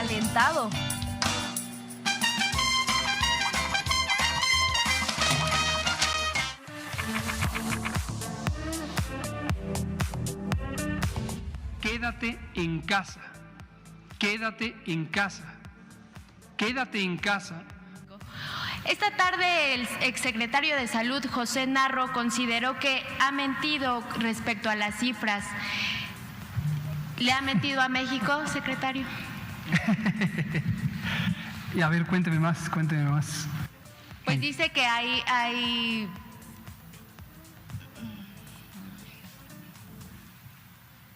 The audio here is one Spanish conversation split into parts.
recalentado. Quédate en casa, quédate en casa, quédate en casa. Esta tarde el exsecretario de Salud, José Narro, consideró que ha mentido respecto a las cifras. ¿Le ha mentido a México, secretario? Y a ver, cuénteme más, cuénteme más. Pues dice que hay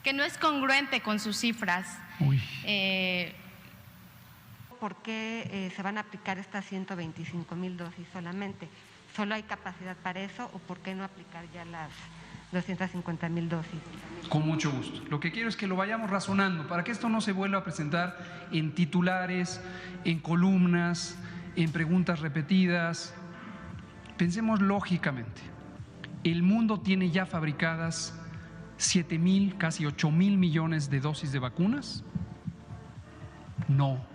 que no es congruente con sus cifras. Uy. ¿Por qué se van a aplicar estas 125,000 dosis solamente? ¿Solo hay capacidad para eso o por qué no aplicar ya las 250,000 dosis? Con mucho gusto. Lo que quiero es que lo vayamos razonando para que esto no se vuelva a presentar en titulares, en columnas, en preguntas repetidas. Pensemos lógicamente. El mundo tiene ya fabricadas 7,000, casi 8,000 millones de dosis de vacunas. No.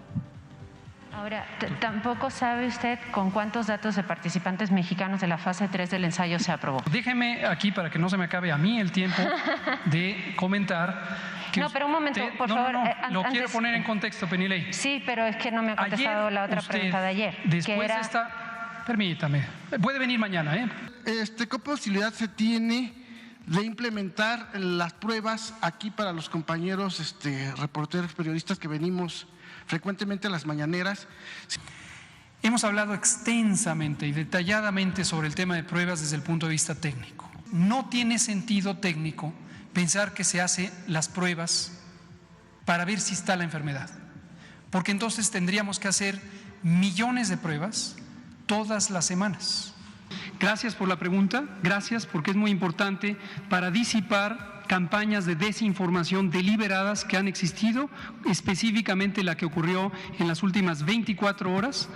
Ahora, tampoco sabe usted con cuántos datos de participantes mexicanos de la fase 3 del ensayo se aprobó. Déjeme aquí, para que no se me acabe a mí el tiempo, de comentar que no, pero un momento, por favor. Lo quiero poner en contexto, Penilei. Sí, pero es que no me ha contestado Ayer la otra usted, pregunta de ayer. Después que era... de esta... Permítame. Puede venir mañana, ¿eh? ¿Qué posibilidad se tiene de implementar las pruebas aquí para los compañeros reporteros, periodistas que venimos frecuentemente a las mañaneras? Hemos hablado extensamente y detalladamente sobre el tema de pruebas desde el punto de vista técnico. No tiene sentido técnico pensar que se hacen las pruebas para ver si está la enfermedad, porque entonces tendríamos que hacer millones de pruebas todas las semanas. Gracias por la pregunta, gracias, porque es muy importante para disipar campañas de desinformación deliberadas que han existido, específicamente la que ocurrió en las últimas 24 horas,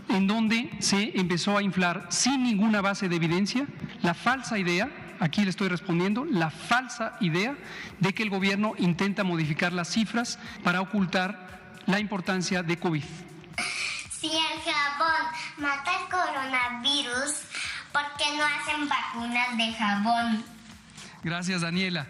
en donde se empezó a inflar sin ninguna base de evidencia la falsa idea, aquí le estoy respondiendo, la falsa idea de que el gobierno intenta modificar las cifras para ocultar la importancia de COVID. Si el jabón mata el coronavirus, ¿por qué no hacen vacunas de jabón? Gracias, Daniela.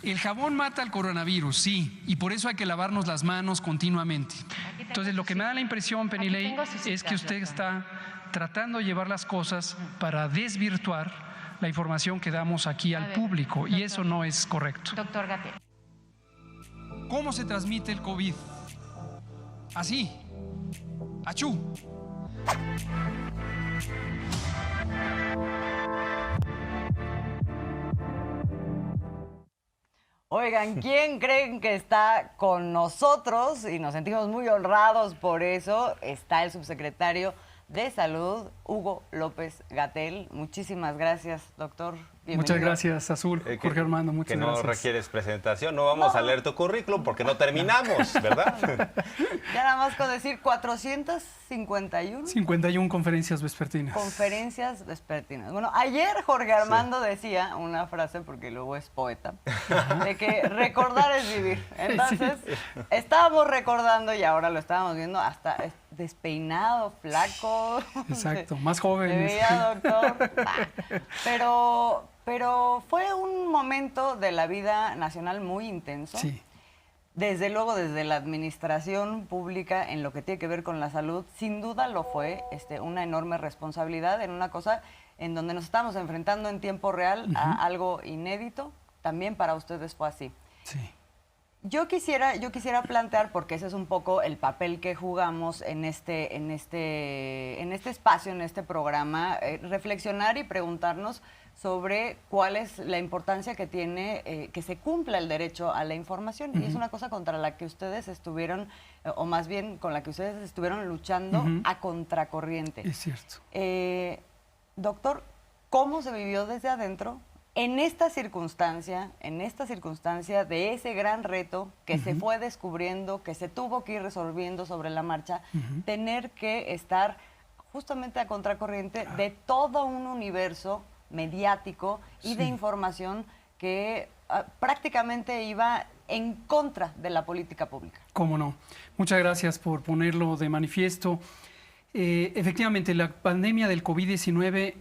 El jabón mata el coronavirus, sí, y por eso hay que lavarnos las manos continuamente. Entonces, lo que me da la impresión, Penilei, es que usted está tratando de llevar las cosas para desvirtuar la información que damos aquí al público, doctor, y eso no es correcto. Doctor Gatell. ¿Cómo se transmite el COVID? Así. ¡Achú! Oigan, ¿quién creen que está con nosotros? Y nos sentimos muy honrados por eso. Está el subsecretario de Salud, Hugo López-Gatell. Muchísimas gracias, doctor. Bienvenido. Muchas gracias, Azul. Jorge Armando, muchas gracias. Que no requieres presentación. No vamos a leer tu currículum porque no terminamos, ¿verdad? Ya nada más con decir 451. 51 conferencias vespertinas. Conferencias vespertinas. Bueno, ayer Jorge Armando decía una frase, porque luego es poeta, de que recordar es vivir. Entonces, estábamos recordando y ahora lo estábamos viendo hasta despeinado, flaco. Exacto, más joven. Me veía, doctor. Pero fue un momento de la vida nacional muy intenso. Sí. Desde luego, desde la administración pública en lo que tiene que ver con la salud, sin duda lo fue, una enorme responsabilidad en una cosa en donde nos estamos enfrentando en tiempo real a algo inédito. También para ustedes fue así. Sí. Yo quisiera plantear, porque ese es un poco el papel que jugamos en este espacio, en este programa, reflexionar y preguntarnos sobre cuál es la importancia que tiene que se cumpla el derecho a la información. Y es una cosa contra la que ustedes estuvieron, o más bien con la que ustedes estuvieron luchando a contracorriente. Es cierto. Doctor, ¿cómo se vivió desde adentro en esta circunstancia de ese gran reto que se fue descubriendo, que se tuvo que ir resolviendo sobre la marcha, tener que estar justamente a contracorriente de todo un universo mediático y de información que prácticamente iba en contra de la política pública. Cómo no. Muchas gracias por ponerlo de manifiesto. Efectivamente, la pandemia del COVID-19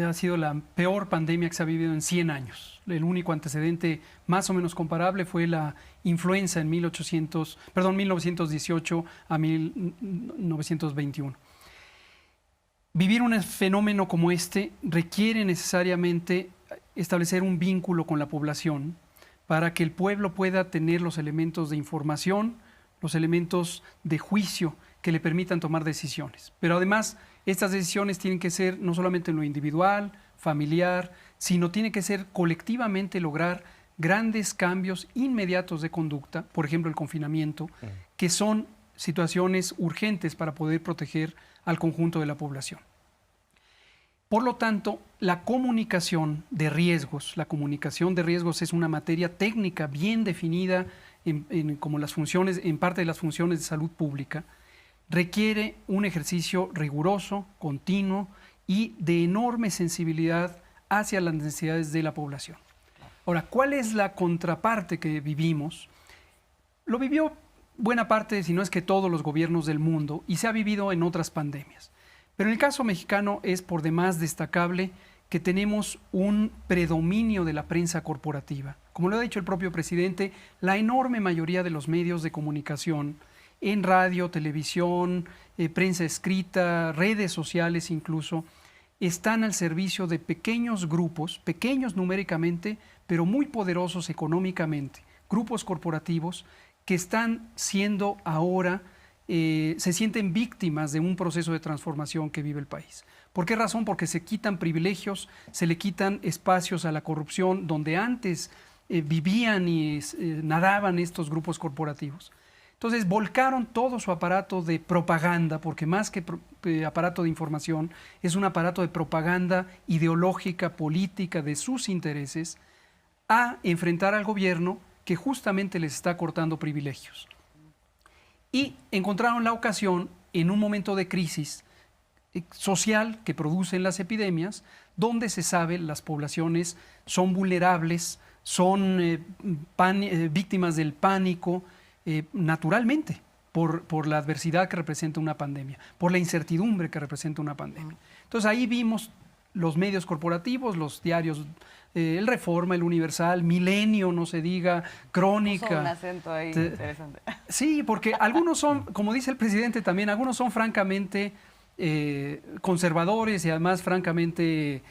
ha sido la peor pandemia que se ha vivido en 100 años. El único antecedente más o menos comparable fue la influenza en 1918 a 1921. Vivir un fenómeno como este requiere necesariamente establecer un vínculo con la población para que el pueblo pueda tener los elementos de información, los elementos de juicio que le permitan tomar decisiones. Pero además, estas decisiones tienen que ser no solamente en lo individual, familiar, sino tiene que ser colectivamente lograr grandes cambios inmediatos de conducta, por ejemplo el confinamiento, que son situaciones urgentes para poder proteger al conjunto de la población. Por lo tanto, la comunicación de riesgos es una materia técnica bien definida como las funciones, en parte de las funciones de salud pública, requiere un ejercicio riguroso, continuo y de enorme sensibilidad hacia las necesidades de la población. Ahora, ¿cuál es la contraparte que vivimos? Lo vivió buena parte, si no es que todos los gobiernos del mundo, y se ha vivido en otras pandemias. Pero en el caso mexicano es por demás destacable que tenemos un predominio de la prensa corporativa. Como lo ha dicho el propio presidente, la enorme mayoría de los medios de comunicación, en radio, televisión, prensa escrita, redes sociales incluso, están al servicio de pequeños grupos, pequeños numéricamente, pero muy poderosos económicamente, grupos corporativos que están siendo ahora, se sienten víctimas de un proceso de transformación que vive el país. ¿Por qué razón? Porque se quitan privilegios, se le quitan espacios a la corrupción donde antes vivían y nadaban estos grupos corporativos. Entonces volcaron todo su aparato de propaganda, porque más que aparato de información, es un aparato de propaganda ideológica, política, de sus intereses, a enfrentar al gobierno que justamente les está cortando privilegios. Y encontraron la ocasión en un momento de crisis social que producen las epidemias, donde se sabe las poblaciones son vulnerables, son víctimas del pánico, naturalmente, por la adversidad que representa una pandemia, por la incertidumbre que representa una pandemia. Entonces ahí vimos los medios corporativos, los diarios, el Reforma, el Universal, Milenio, no se diga, Crónica. Puso un acento ahí interesante. Sí, porque algunos son, como dice el presidente también, algunos son francamente conservadores y además francamente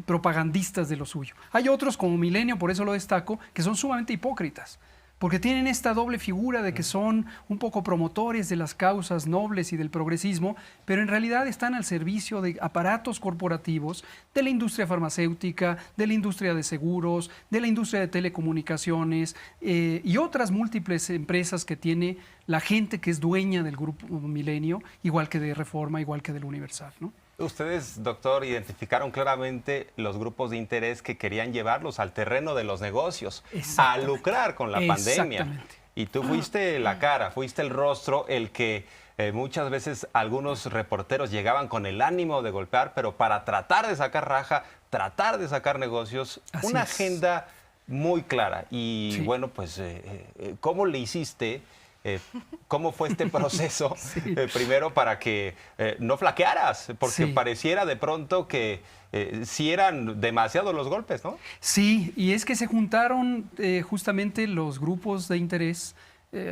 propagandistas de lo suyo. Hay otros como Milenio, por eso lo destaco, que son sumamente hipócritas, porque tienen esta doble figura de que son un poco promotores de las causas nobles y del progresismo, pero en realidad están al servicio de aparatos corporativos, de la industria farmacéutica, de la industria de seguros, de la industria de telecomunicaciones y otras múltiples empresas que tiene la gente que es dueña del grupo Milenio, igual que de Reforma, igual que del Universal, ¿no? Ustedes, doctor, identificaron claramente los grupos de interés que querían llevarlos al terreno de los negocios, a lucrar con la pandemia. Y tú fuiste la cara, fuiste el rostro, el que muchas veces algunos reporteros llegaban con el ánimo de golpear, pero para tratar de sacar raja, tratar de sacar negocios, una agenda muy clara. Y bueno, pues, ¿cómo le hiciste? ¿Cómo fue este proceso? Primero para que no flaquearas, porque pareciera de pronto que sí eran demasiados los golpes, ¿no? Sí, y es que se juntaron justamente los grupos de interés,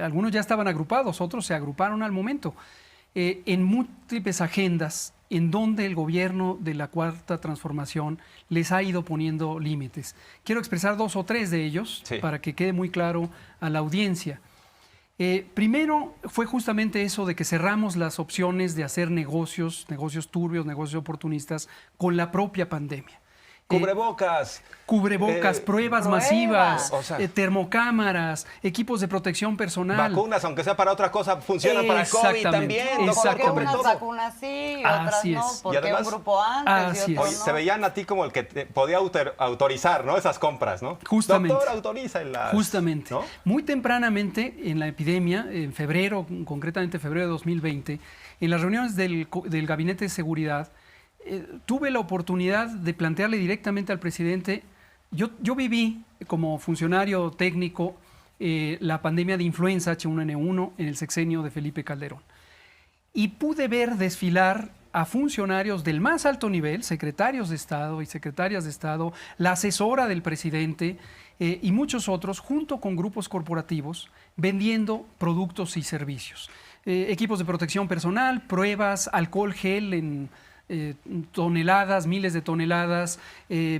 algunos ya estaban agrupados, otros se agruparon al momento, en múltiples agendas en donde el gobierno de la Cuarta Transformación les ha ido poniendo límites. Quiero expresar 2 o 3 de ellos para que quede muy claro a la audiencia. Primero fue justamente eso de que cerramos las opciones de hacer negocios turbios, negocios oportunistas con la propia pandemia. Cubrebocas. Pruebas masivas, o sea, termocámaras, equipos de protección personal. Vacunas, aunque sea para otra cosa, funcionan para COVID también. Porque unas vacunas sí, otras no, porque además, un grupo antes y otro no. Se veían a ti como el que podía autorizar, ¿no? Esas compras, ¿no? Justamente. Doctor, autorízalas. Justamente. ¿No? Muy tempranamente en la epidemia, en febrero, concretamente febrero de 2020, en las reuniones del Gabinete de Seguridad, tuve la oportunidad de plantearle directamente al presidente. Yo viví como funcionario técnico la pandemia de influenza H1N1 en el sexenio de Felipe Calderón. Y pude ver desfilar a funcionarios del más alto nivel, secretarios de Estado y secretarias de Estado, la asesora del presidente y muchos otros, junto con grupos corporativos, vendiendo productos y servicios. Equipos de protección personal, pruebas, alcohol gel en toneladas, miles de toneladas,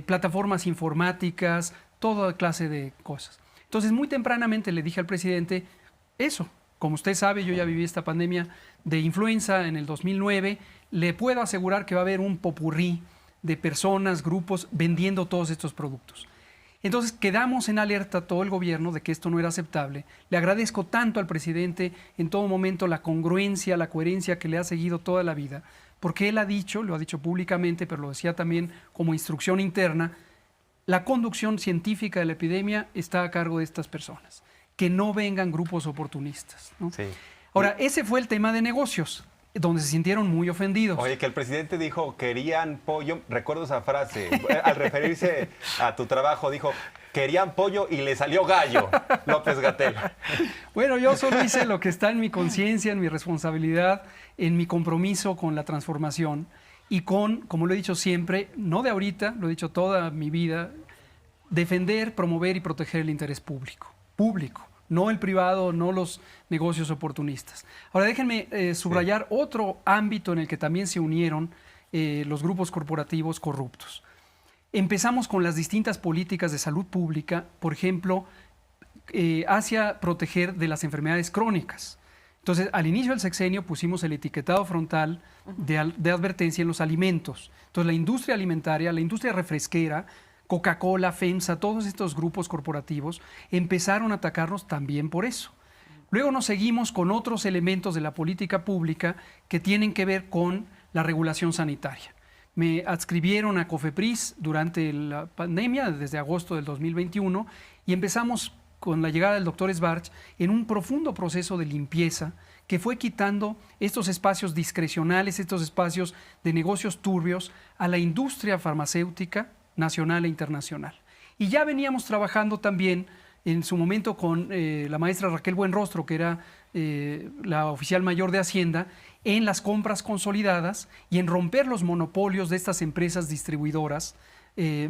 plataformas informáticas, toda clase de cosas. Entonces, muy tempranamente le dije al presidente eso. Como usted sabe, yo ya viví esta pandemia de influenza en el 2009. Le puedo asegurar que va a haber un popurrí de personas, grupos vendiendo todos estos productos. Entonces quedamos en alerta todo el gobierno de que esto no era aceptable. Le agradezco tanto al presidente en todo momento la congruencia, la coherencia que le ha seguido toda la vida, porque él ha dicho, lo ha dicho públicamente, pero lo decía también como instrucción interna, la conducción científica de la epidemia está a cargo de estas personas, que no vengan grupos oportunistas, ¿no? Sí. Ahora, ese fue el tema de negocios, donde se sintieron muy ofendidos. Oye, que el presidente dijo, querían pollo, recuerdo esa frase, al referirse a tu trabajo, dijo, querían pollo y le salió gallo, López-Gatell. Bueno, yo solo hice lo que está en mi conciencia, en mi responsabilidad, en mi compromiso con la transformación y con, como lo he dicho siempre, no de ahorita, lo he dicho toda mi vida, defender, promover y proteger el interés público, no el privado, no los negocios oportunistas. Ahora déjenme subrayar otro ámbito en el que también se unieron los grupos corporativos corruptos. Empezamos con las distintas políticas de salud pública, por ejemplo, hacia proteger de las enfermedades crónicas. Entonces, al inicio del sexenio pusimos el etiquetado frontal de advertencia en los alimentos. Entonces, la industria alimentaria, la industria refresquera, Coca-Cola, FEMSA, todos estos grupos corporativos empezaron a atacarnos también por eso. Luego nos seguimos con otros elementos de la política pública que tienen que ver con la regulación sanitaria. Me adscribieron a COFEPRIS durante la pandemia, desde agosto del 2021, y empezamos con la llegada del doctor Sbarch en un profundo proceso de limpieza que fue quitando estos espacios discrecionales, estos espacios de negocios turbios a la industria farmacéutica nacional e internacional. Y ya veníamos trabajando también en su momento con la maestra Raquel Buenrostro, que era la oficial mayor de Hacienda, en las compras consolidadas y en romper los monopolios de estas empresas distribuidoras,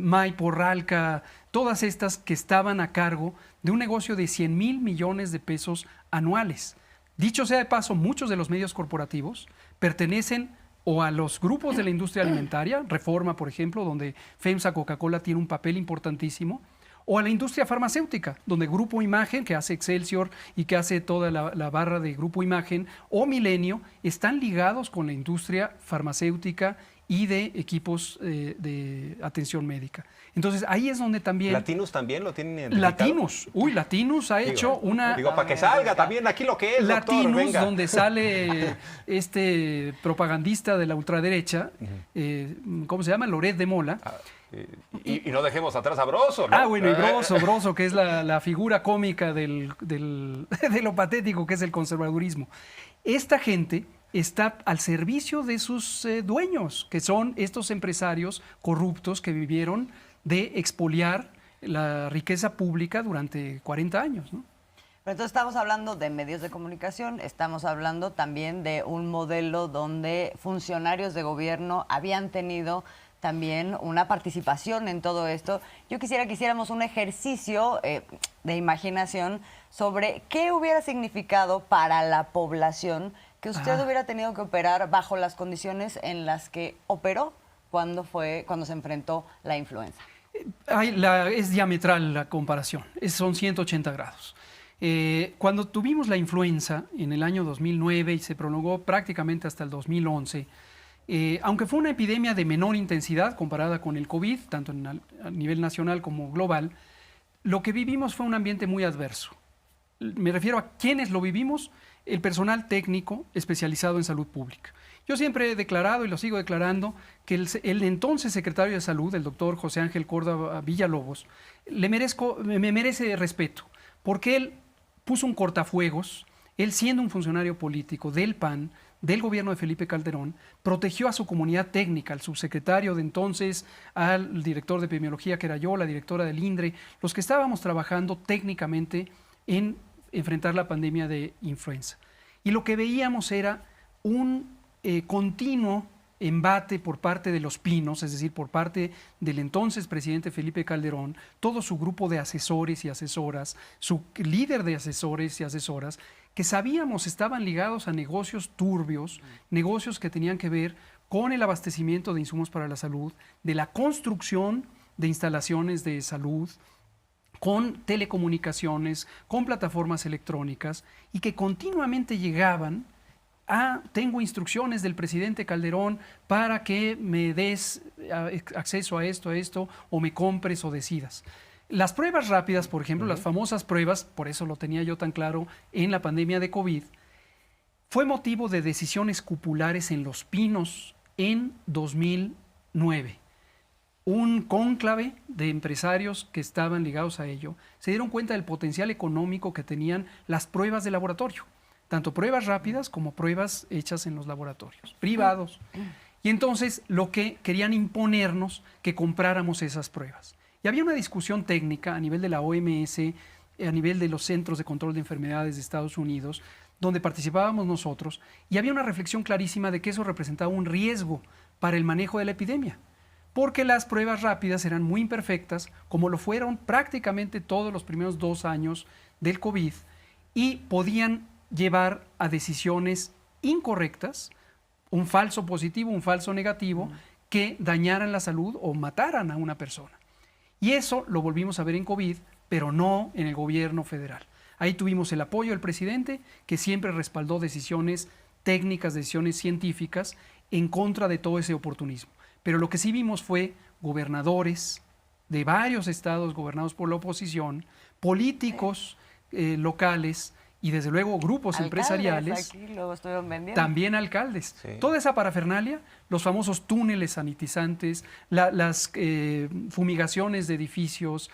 Maipo, Ralca, todas estas que estaban a cargo de un negocio de 100,000 millones de pesos anuales. Dicho sea de paso, muchos de los medios corporativos pertenecen o a los grupos de la industria alimentaria, Reforma, por ejemplo, donde FEMSA, Coca-Cola tiene un papel importantísimo, o a la industria farmacéutica, donde Grupo Imagen, que hace Excelsior y que hace toda la barra de Grupo Imagen, o Milenio, están ligados con la industria farmacéutica y de equipos de atención médica. Entonces, ahí es donde también... ¿Latinos también lo tienen identificado? Latinos ha hecho una... Digo, para que salga también aquí lo que es, Latinos, doctor, venga. donde sale este propagandista de la ultraderecha, ¿cómo se llama? Loret de Mola. Y no dejemos atrás a Broso, ¿no? Bueno, y Broso, que es la figura cómica de lo patético que es el conservadurismo. Esta gente está al servicio de sus dueños, que son estos empresarios corruptos que vivieron de expoliar la riqueza pública durante 40 años, ¿no? Pero entonces estamos hablando de medios de comunicación, estamos hablando también de un modelo donde funcionarios de gobierno habían tenido también una participación en todo esto. Yo quisiera que hiciéramos un ejercicio de imaginación sobre qué hubiera significado para la población que usted hubiera tenido que operar bajo las condiciones en las que operó cuando se enfrentó la influenza. Es diametral la comparación, son 180 grados. Cuando tuvimos la influenza en el año 2009 y se prolongó prácticamente hasta el 2011, aunque fue una epidemia de menor intensidad comparada con el COVID, tanto a nivel nacional como global, lo que vivimos fue un ambiente muy adverso. Me refiero a quienes lo vivimos, el personal técnico especializado en salud pública. Yo siempre he declarado, y lo sigo declarando, que el entonces secretario de Salud, el doctor José Ángel Córdoba Villalobos, me merece respeto, porque él puso un cortafuegos, él siendo un funcionario político del PAN, del gobierno de Felipe Calderón, protegió a su comunidad técnica, al subsecretario de entonces, al director de epidemiología que era yo, la directora del INDRE, los que estábamos trabajando técnicamente en enfrentar la pandemia de influenza. Y lo que veíamos era un continuo embate por parte de los Pinos, es decir, por parte del entonces presidente Felipe Calderón, todo su grupo de asesores y asesoras, su líder de asesores y asesoras, que sabíamos estaban ligados a negocios turbios, negocios que tenían que ver con el abastecimiento de insumos para la salud, de la construcción de instalaciones de salud, con telecomunicaciones, con plataformas electrónicas, y que continuamente llegaban tengo instrucciones del presidente Calderón para que me des acceso a esto, o me compres o decidas. Las pruebas rápidas, por ejemplo, las famosas pruebas, por eso lo tenía yo tan claro en la pandemia de COVID, fue motivo de decisiones cupulares en Los Pinos en 2009. Un cónclave de empresarios que estaban ligados a ello se dieron cuenta del potencial económico que tenían las pruebas de laboratorio, tanto pruebas rápidas como pruebas hechas en los laboratorios privados. Y entonces lo que querían imponernos que compráramos esas pruebas. Y había una discusión técnica a nivel de la OMS, a nivel de los Centros de Control de Enfermedades de Estados Unidos, donde participábamos nosotros, y había una reflexión clarísima de que eso representaba un riesgo para el manejo de la epidemia, porque las pruebas rápidas eran muy imperfectas, como lo fueron prácticamente todos los primeros 2 años del COVID, y podían llevar a decisiones incorrectas, un falso positivo, un falso negativo, que dañaran la salud o mataran a una persona. Y eso lo volvimos a ver en COVID, pero no en el gobierno federal. Ahí tuvimos el apoyo del presidente, que siempre respaldó decisiones técnicas, decisiones científicas, en contra de todo ese oportunismo. Pero lo que sí vimos fue gobernadores de varios estados gobernados por la oposición, políticos locales, y desde luego grupos empresariales, aquí lo estuvieron vendiendo. También alcaldes. Sí. Toda esa parafernalia, los famosos túneles sanitizantes, las fumigaciones de edificios,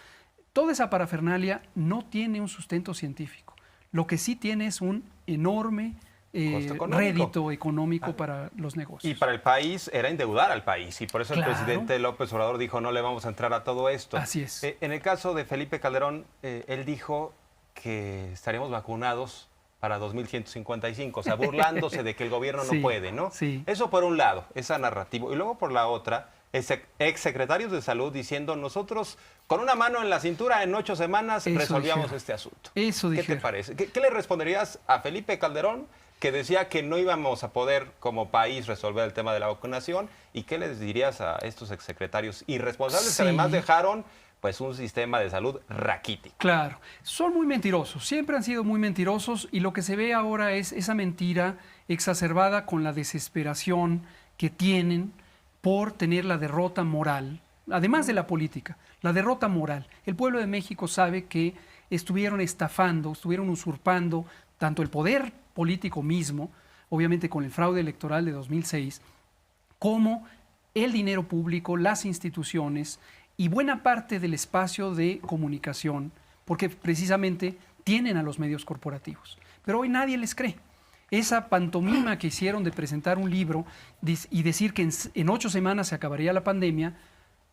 toda esa parafernalia no tiene un sustento científico. Lo que sí tiene es un enorme rédito económico para los negocios. Y para el país era endeudar al país, y por eso el presidente López Obrador dijo: no le vamos a entrar a todo esto. Así es. En el caso de Felipe Calderón, él dijo que estaríamos vacunados para 2155, o sea, burlándose de que el gobierno no puede, ¿no? Sí. Eso por un lado, esa narrativa. Y luego por la otra, exsecretarios de salud diciendo: nosotros con una mano en la cintura en 8 semanas resolvíamos este asunto. Eso ¿Qué te parece? ¿Qué le responderías a Felipe Calderón, que decía que no íbamos a poder como país resolver el tema de la vacunación? ¿Y qué les dirías a estos exsecretarios irresponsables que además dejaron pues un sistema de salud raquítico? Claro, son muy mentirosos, siempre han sido muy mentirosos, y lo que se ve ahora es esa mentira exacerbada con la desesperación que tienen por tener la derrota moral, además de la política, la derrota moral. El pueblo de México sabe que estuvieron estafando, estuvieron usurpando tanto el poder político mismo, obviamente con el fraude electoral de 2006, como el dinero público, las instituciones y buena parte del espacio de comunicación, porque precisamente tienen a los medios corporativos. Pero hoy nadie les cree. Esa pantomima que hicieron de presentar un libro y decir que en 8 semanas se acabaría la pandemia,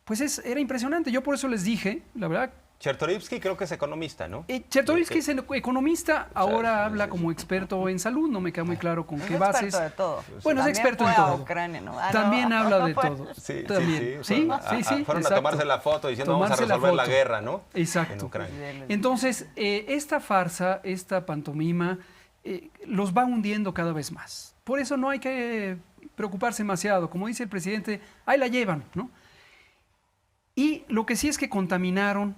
pues era impresionante. Yo por eso les dije, la verdad... Chertorivsky creo que es economista, ¿no? Chertorivsky es economista, ahora habla como experto en salud, no me queda muy claro con qué bases. Es experto de todo. Bueno, es experto en todo. Ucrania, ¿no? También habla de todo. Sí, también. sí. Fueron a tomarse la foto diciendo: vamos a resolver la guerra, ¿no? Exacto. En Ucrania. Entonces, esta farsa, esta pantomima, los va hundiendo cada vez más. Por eso no hay que preocuparse demasiado. Como dice el presidente, ahí la llevan, ¿no? Y lo que sí es que contaminaron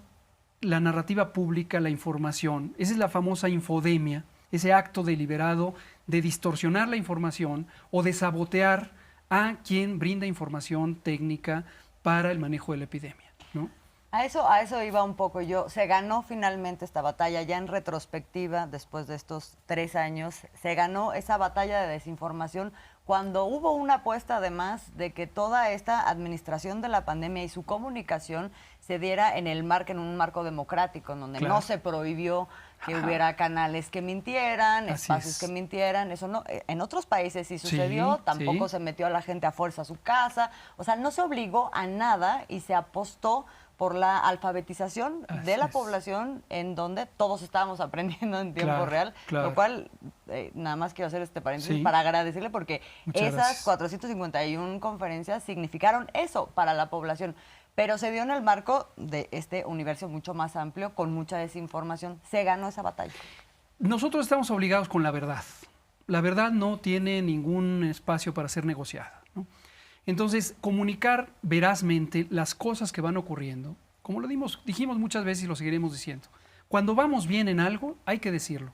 la narrativa pública, la información. Esa es la famosa infodemia, ese acto deliberado de distorsionar la información o de sabotear a quien brinda información técnica para el manejo de la epidemia, ¿no? A eso iba un poco yo. Se ganó finalmente esta batalla, ya en retrospectiva, después de estos 3 años, se ganó esa batalla de desinformación cuando hubo una apuesta además de que toda esta administración de la pandemia y su comunicación se diera en un marco democrático, en donde no se prohibió que hubiera canales que mintieran, espacios que mintieran. Eso no, en otros países sí sucedió, tampoco se metió a la gente a fuerza a su casa, o sea, no se obligó a nada y se apostó por la alfabetización Así de la es. población, en donde todos estábamos aprendiendo en tiempo real, claro. lo cual, nada más quiero hacer este paréntesis Sí. para agradecerle, porque Muchas esas gracias. 451 conferencias significaron eso para la población. Pero se dio en el marco de este universo mucho más amplio, con mucha desinformación. Se ganó esa batalla. Nosotros estamos obligados con la verdad. La verdad no tiene ningún espacio para ser negociada, ¿no? Entonces, comunicar verazmente las cosas que van ocurriendo, como lo dijimos muchas veces y lo seguiremos diciendo. Cuando vamos bien en algo, hay que decirlo.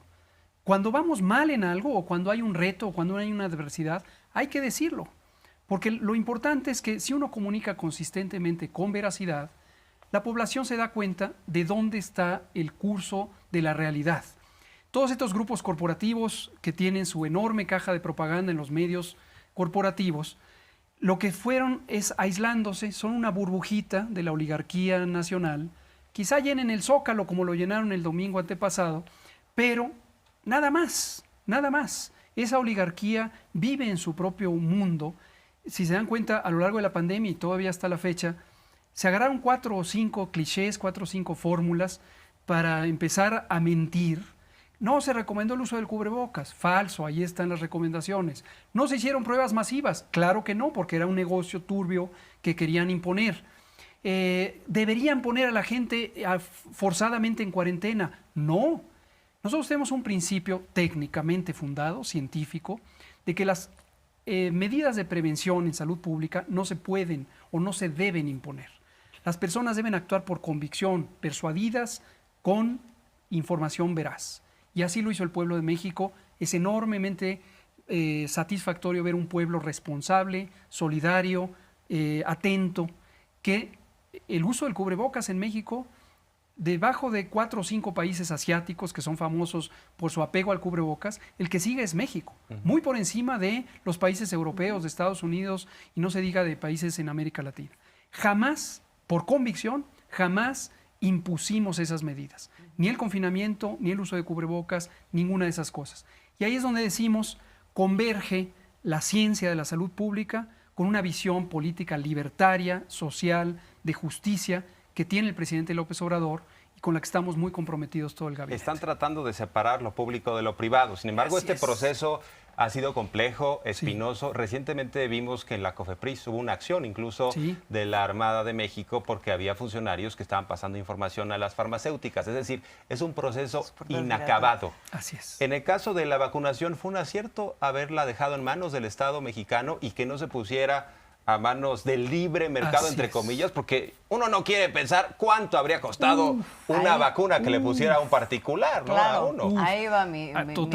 Cuando vamos mal en algo, o cuando hay un reto, o cuando hay una adversidad, hay que decirlo. Porque lo importante es que si uno comunica consistentemente, con veracidad, la población se da cuenta de dónde está el curso de la realidad. Todos estos grupos corporativos que tienen su enorme caja de propaganda en los medios corporativos, lo que fueron es aislándose, son una burbujita de la oligarquía nacional, quizá llenen el Zócalo como lo llenaron el domingo antepasado, pero nada más, nada más. Esa oligarquía vive en su propio mundo. Si se dan cuenta, a lo largo de la pandemia y todavía hasta la fecha, se agarraron 4 o 5 clichés, 4 o 5 fórmulas para empezar a mentir. No se recomendó el uso del cubrebocas, falso, ahí están las recomendaciones. No se hicieron pruebas masivas, claro que no, porque era un negocio turbio que querían imponer. ¿Deberían poner a la gente forzadamente en cuarentena? No. Nosotros tenemos un principio técnicamente fundado, científico, de que las medidas de prevención en salud pública no se pueden o no se deben imponer. Las personas deben actuar por convicción, persuadidas con información veraz. Y así lo hizo el pueblo de México. Es enormemente satisfactorio ver un pueblo responsable, solidario, atento, que el uso del cubrebocas en México, debajo de 4 o 5 países asiáticos que son famosos por su apego al cubrebocas, el que sigue es México, muy por encima de los países europeos, de Estados Unidos, y no se diga de países en América Latina. Jamás, por convicción, jamás impusimos esas medidas. Ni el confinamiento, ni el uso de cubrebocas, ninguna de esas cosas. Y ahí es donde decimos, converge la ciencia de la salud pública con una visión política libertaria, social, de justicia, que tiene el presidente López Obrador y con la que estamos muy comprometidos todo el gabinete. Están tratando de separar lo público de lo privado. Sin embargo, Así este es. proceso ha sido complejo, espinoso. Sí. Recientemente vimos que en la COFEPRIS hubo una acción incluso de la Armada de México porque había funcionarios que estaban pasando información a las farmacéuticas. Es decir, es un proceso inacabado. Así es. En el caso de la vacunación, ¿fue un acierto haberla dejado en manos del Estado mexicano y que no se pusiera a manos del libre mercado, entre comillas? Porque uno no quiere pensar cuánto habría costado una vacuna que le pusiera a un particular, ¿no? Claro, A uno. ahí va mi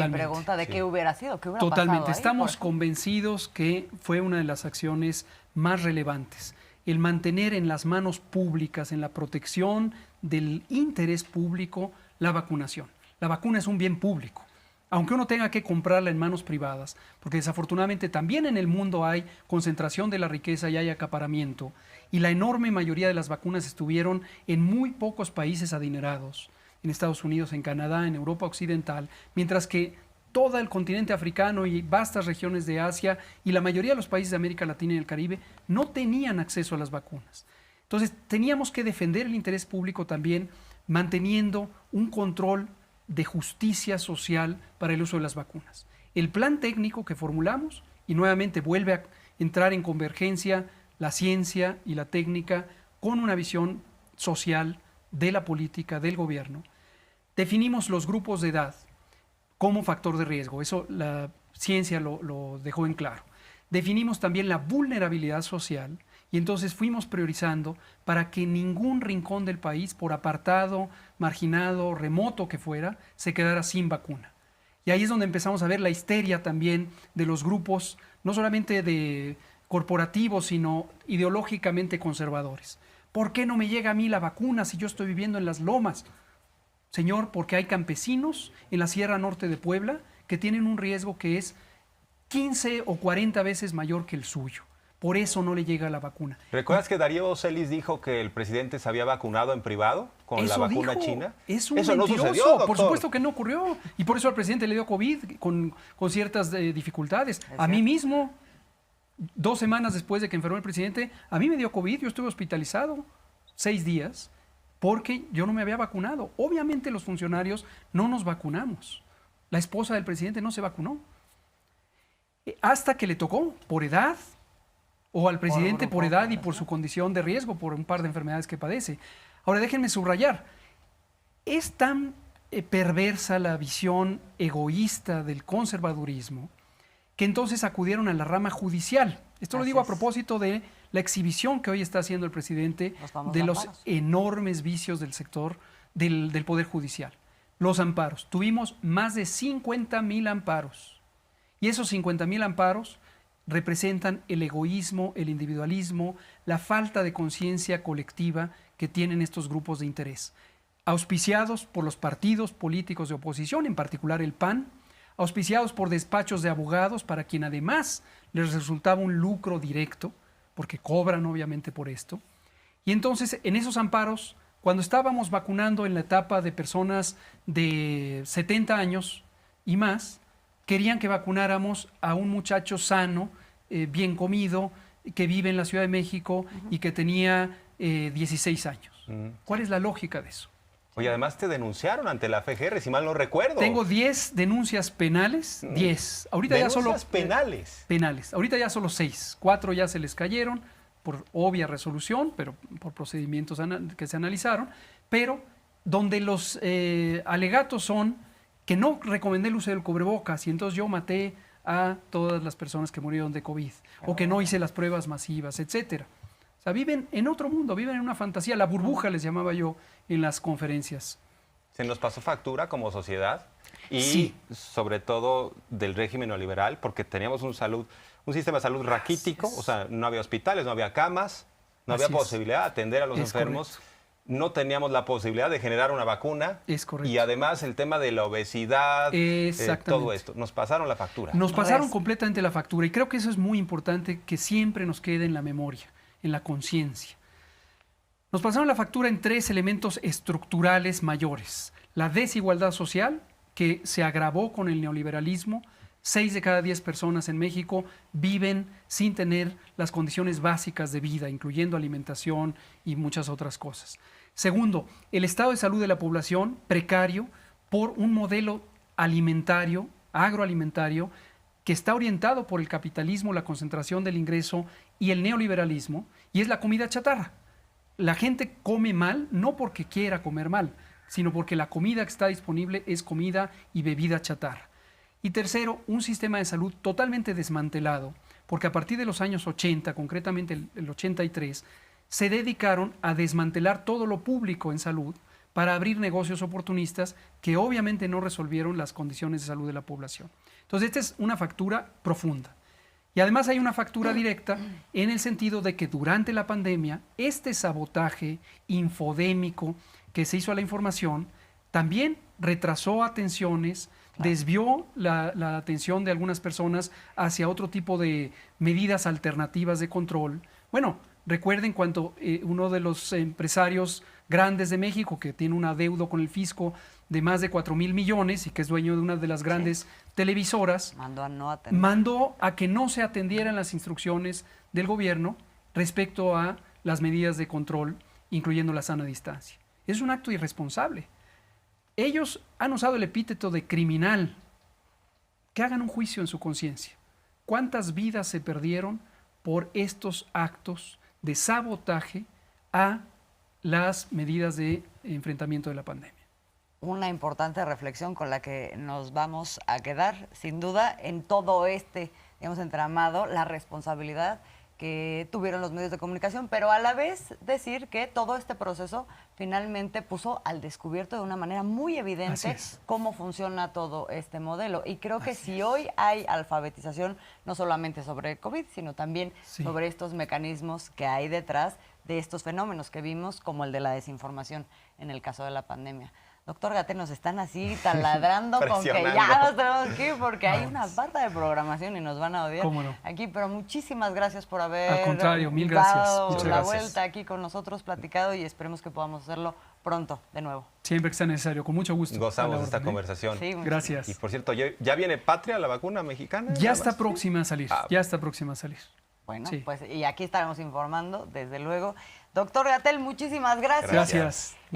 pregunta de qué hubiera sido, qué hubiera Totalmente. pasado ahí, Estamos convencidos que fue una de las acciones más relevantes. El mantener en las manos públicas, en la protección del interés público, la vacunación. La vacuna es un bien público. Aunque uno tenga que comprarla en manos privadas, porque desafortunadamente también en el mundo hay concentración de la riqueza y hay acaparamiento, y la enorme mayoría de las vacunas estuvieron en muy pocos países adinerados, en Estados Unidos, en Canadá, en Europa Occidental, mientras que todo el continente africano y vastas regiones de Asia y la mayoría de los países de América Latina y el Caribe no tenían acceso a las vacunas. Entonces teníamos que defender el interés público también, manteniendo un control de justicia social para el uso de las vacunas. El plan técnico que formulamos, y nuevamente vuelve a entrar en convergencia la ciencia y la técnica con una visión social de la política, del gobierno, definimos los grupos de edad como factor de riesgo. Eso la ciencia lo dejó en claro. Definimos también la vulnerabilidad social y entonces fuimos priorizando para que ningún rincón del país, por apartado, marginado, remoto que fuera, se quedara sin vacuna. Y ahí es donde empezamos a ver la histeria también de los grupos, no solamente de corporativos, sino ideológicamente conservadores. ¿Por qué no me llega a mí la vacuna si yo estoy viviendo en las lomas? Señor, porque hay campesinos en la Sierra Norte de Puebla que tienen un riesgo que es 15 o 40 veces mayor que el suyo. Por eso no le llega la vacuna. ¿Recuerdas que Darío Celis dijo que el presidente se había vacunado en privado con la vacuna china? Es un eso mentiroso. No sucedió, doctor. Por supuesto que no ocurrió. Y por eso al presidente le dio COVID con ciertas dificultades. A mí mismo, 2 semanas después de que enfermó el presidente, a mí me dio COVID, yo estuve hospitalizado. 6 días porque yo no me había vacunado. Obviamente los funcionarios no nos vacunamos. La esposa del presidente no se vacunó. Hasta que le tocó, por edad, o al presidente por edad y por su condición de riesgo, por un par de enfermedades que padece. Ahora déjenme subrayar, es tan perversa la visión egoísta del conservadurismo que entonces acudieron a la rama judicial. Esto lo digo a propósito de la exhibición que hoy está haciendo el presidente de los enormes vicios del sector del Poder Judicial. Los amparos. Tuvimos más de 50,000 amparos. Y esos 50,000 amparos representan el egoísmo, el individualismo, la falta de conciencia colectiva que tienen estos grupos de interés. Auspiciados por los partidos políticos de oposición, en particular el PAN, auspiciados por despachos de abogados para quien además les resultaba un lucro directo, porque cobran obviamente por esto. Y entonces en esos amparos, cuando estábamos vacunando en la etapa de personas de 70 años y más, querían que vacunáramos a un muchacho sano, bien comido, que vive en la Ciudad de México y que tenía 16 años. ¿Cuál es la lógica de eso? Oye, además te denunciaron ante la FGR, si mal no recuerdo. Tengo 10 denuncias penales, 10. Ahorita ¿Denuncias ya solo penales? Penales. Ahorita ya solo 6. 4 ya se les cayeron por obvia resolución, pero por procedimientos que se analizaron, pero donde los alegatos son que no recomendé el uso del cubrebocas y entonces yo maté a todas las personas que murieron de COVID, o que no hice las pruebas masivas, etcétera. O sea, viven en otro mundo, viven en una fantasía. La burbuja les llamaba yo en las conferencias. Se nos pasó factura como sociedad y Sí. sobre todo del régimen neoliberal, porque teníamos un sistema de salud raquítico, o sea, no había hospitales, no había camas, no había Así es. posibilidad de atender a los Es enfermos. correcto. No teníamos la posibilidad de generar una vacuna. Es correcto. Y además el tema de la obesidad, Exactamente. todo esto. Nos pasaron la factura. Nos pasaron completamente la factura y creo que eso es muy importante que siempre nos quede en la memoria, en la conciencia. Nos pasaron la factura en 3 elementos estructurales mayores. La desigualdad social, que se agravó con el neoliberalismo. 6 de cada 10 personas en México viven sin tener las condiciones básicas de vida, incluyendo alimentación y muchas otras cosas. Segundo, el estado de salud de la población precario por un modelo alimentario, agroalimentario, que está orientado por el capitalismo, la concentración del ingreso y el neoliberalismo, y es la comida chatarra. La gente come mal no porque quiera comer mal, sino porque la comida que está disponible es comida y bebida chatarra. Y tercero, un sistema de salud totalmente desmantelado, porque a partir de los años 80, concretamente el 83, se dedicaron a desmantelar todo lo público en salud para abrir negocios oportunistas que obviamente no resolvieron las condiciones de salud de la población. Entonces, esta es una factura profunda. Y además hay una factura directa en el sentido de que durante la pandemia, este sabotaje infodémico que se hizo a la información también retrasó atenciones, desvió la atención de algunas personas hacia otro tipo de medidas alternativas de control. Bueno, recuerden cuando uno de los empresarios grandes de México, que tiene un adeudo con el fisco de más de 4,000 millones y que es dueño de una de las grandes televisoras, mandó a que no se atendieran las instrucciones del gobierno respecto a las medidas de control, incluyendo la sana distancia. Es un acto irresponsable. Ellos han usado el epíteto de criminal. Que hagan un juicio en su conciencia. ¿Cuántas vidas se perdieron por estos actos de sabotaje a las medidas de enfrentamiento de la pandemia? Una importante reflexión con la que nos vamos a quedar, sin duda, en todo este, digamos, entramado, la responsabilidad que tuvieron los medios de comunicación, pero a la vez decir que todo este proceso finalmente puso al descubierto de una manera muy evidente cómo funciona todo este modelo. Y creo que si hoy hay alfabetización, no solamente sobre COVID, sino también sobre estos mecanismos que hay detrás de estos fenómenos que vimos, como el de la desinformación en el caso de la pandemia. Doctor Gatell, nos están así taladrando con que ya nos tenemos que ir porque hay una falta de programación y nos van a odiar aquí, pero muchísimas gracias por haber Al contrario, mil gracias. dado la vuelta aquí con nosotros, platicado, y esperemos que podamos hacerlo pronto de nuevo. Siempre que sea necesario, con mucho gusto. Gozamos de esta conversación. Sí, gracias. Y por cierto, ¿ya viene Patria, la vacuna mexicana? Ya está próxima a salir, ya está próxima a salir. Bueno, pues y aquí estaremos informando, desde luego. Doctor Gatell, muchísimas gracias. Gracias.